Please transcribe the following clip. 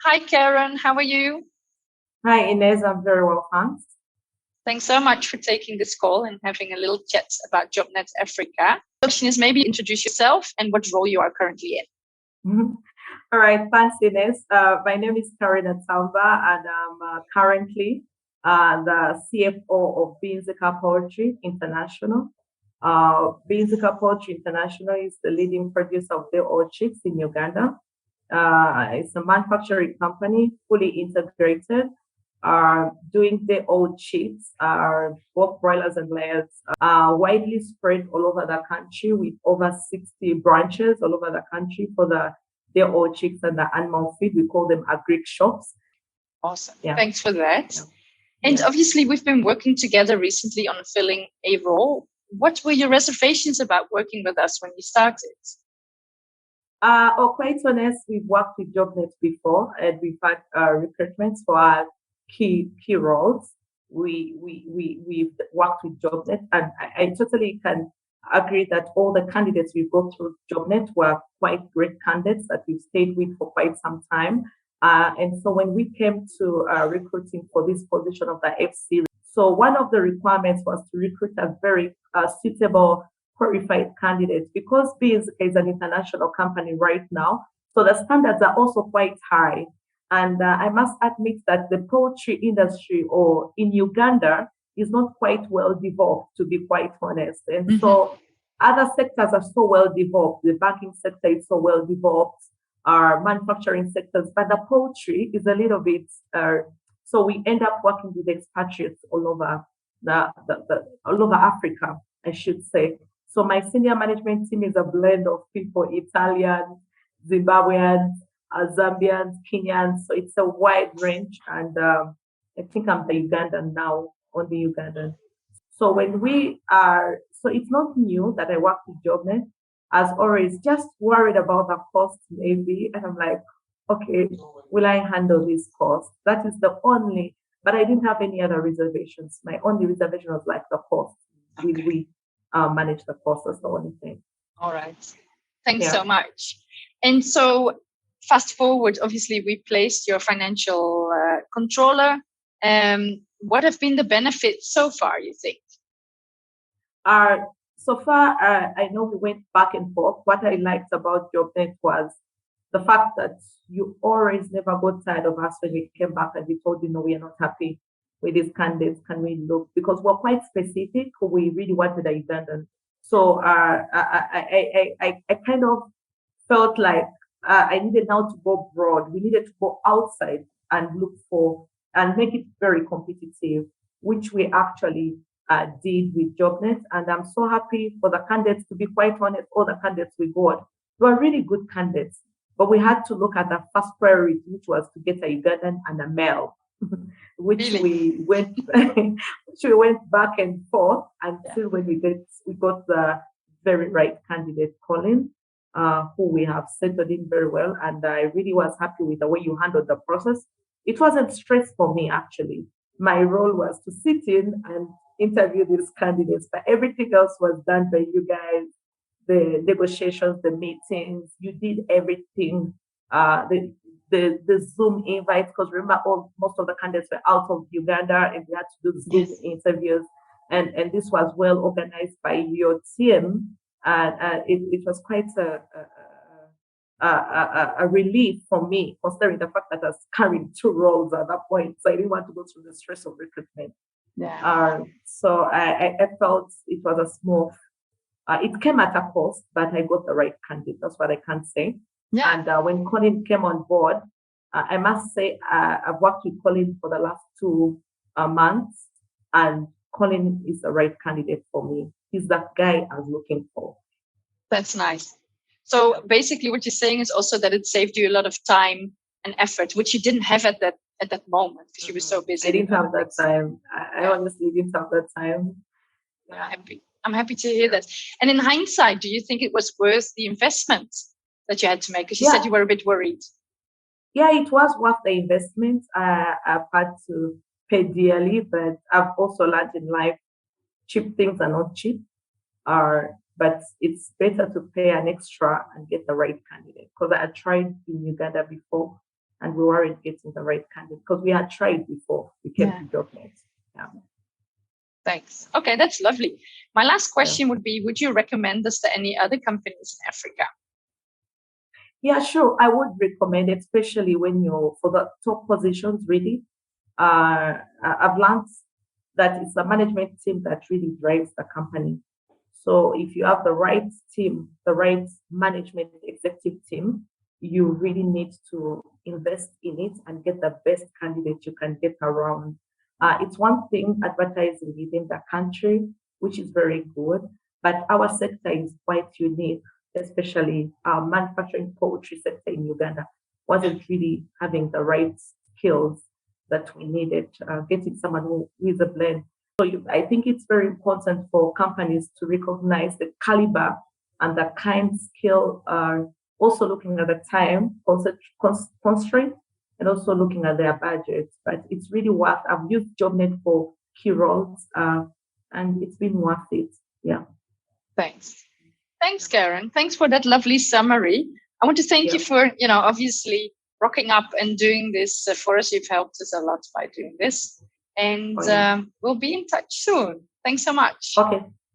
Hi, Karen. How are you? Hi, Inez. I'm very well, thanks. Thanks so much for taking this call and having a little chat about JobNet Africa. The question is maybe introduce yourself and what role you are currently in. All right, thanks, Inez. My name is Karen Atamba, and I'm currently the CFO of Biyinzika Poultry International. Biyinzika Poultry International is the leading producer of day-old chicks in Uganda. It's a manufacturing company, fully integrated, doing their own chips, both broilers and layers, widely spread all over the country with over 60 branches all over the country for their own chicks and the animal feed. We call them agri shops. Awesome. Yeah. Thanks for that. Yeah. And obviously, we've been working together recently on filling a role. What were your reservations about working with us when you started? Quite honest, we've worked with JobNet before, and we've had recruitments for our key roles. We've worked with JobNet, and I totally can agree that all the candidates we got through JobNet were quite great candidates that we've stayed with for quite some time. And so when we came to recruiting for this position of the FC, so one of the requirements was to recruit a very suitable qualified candidates, because Biyinzika is an international company right now, so the standards are also quite high. And I must admit that the poultry industry or in Uganda is not quite well developed, to be quite honest. And so other sectors are so well developed. The banking sector is so well developed, our manufacturing sectors, but the poultry is a little bit. So we end up working with expatriates all over all over Africa, I should say. So my senior management team is a blend of people, Italians, Zimbabweans, Zambians, Kenyans. So it's a wide range. And I think I'm the Ugandan now, only Ugandan. So when so it's not new that I work with JobNet. As always, just worried about the cost maybe. And I'm like, okay, will I handle this cost? That is the only, but I didn't have any other reservations. My only reservation was like the cost. Okay. Will we manage the cost? That's the only thing. All right. Thanks so much. And so fast forward, obviously we placed your financial controller. What have been the benefits so far, you think? So far, I know we went back and forth. What I liked about JobNet was the fact that you always never got tired of us when we came back and we told you, no, we are not happy with these candidates. Can we look? Because we're quite specific. We really wanted a Ugandan. So I kind of felt like I needed now to go broad. We needed to go outside and look for and make it very competitive, which we actually did with JobNet. And I'm so happy for the candidates. To be quite honest, all the candidates we got were really good candidates. But we had to look at the first priority, which was to get a Ugandan and a male, which we went back and forth until when we got the very right candidate, Colin, who we have settled in very well. And I really was happy with the way you handled the process. It wasn't stress for me, actually. My role was to sit in and interview these candidates, but everything else was done by you guys. The negotiations, the meetings, you did everything. The Zoom invites, because remember, most of the candidates were out of Uganda and we had to do Zoom interviews. And this was well organized by your team. And it was quite a relief for me, considering the fact that I was carrying two roles at that point. So I didn't want to go through the stress of recruitment. So I felt it was a small. It came at a cost, but I got the right candidate. That's what I can say. Yeah. And when Colin came on board, I must say I've worked with Colin for the last 2 months, and Colin is the right candidate for me. He's that guy I was looking for. That's nice. So basically, what you're saying is also that it saved you a lot of time and effort, which you didn't have at that moment because you were so busy. I didn't have that time. I honestly didn't have that time. Yeah. I'm happy to hear that. And in hindsight, do you think it was worth the investment that you had to make? Because you said you were a bit worried. Yeah, it was worth the investment. I've had to pay dearly, but I've also learned in life, cheap things are not cheap. But it's better to pay an extra and get the right candidate. Because I tried in Uganda before, and we weren't getting the right candidate because we had tried before we came to JobNet. Yeah. Thanks. Okay, that's lovely. My last question would be, would you recommend this to any other companies in Africa? Yeah, sure. I would recommend, especially when you're for the top positions, really. I've learned that it's the management team that really drives the company. So if you have the right team, the right management executive team, you really need to invest in it and get the best candidate you can get around. It's one thing advertising within the country, which is very good, but our sector is quite unique, especially our manufacturing poultry sector in Uganda wasn't really having the right skills that we needed, getting someone who is a blend. So I think it's very important for companies to recognize the caliber and the kind skill, also looking at the time constraint and also looking at their budgets. But it's really worth. I've used JobNet for key roles, and it's been worth it. Yeah. Thanks. Thanks, Karen. Thanks for that lovely summary. I want to thank you for, obviously rocking up and doing this for us. You've helped us a lot by doing this. And we'll be in touch soon. Thanks so much. Okay.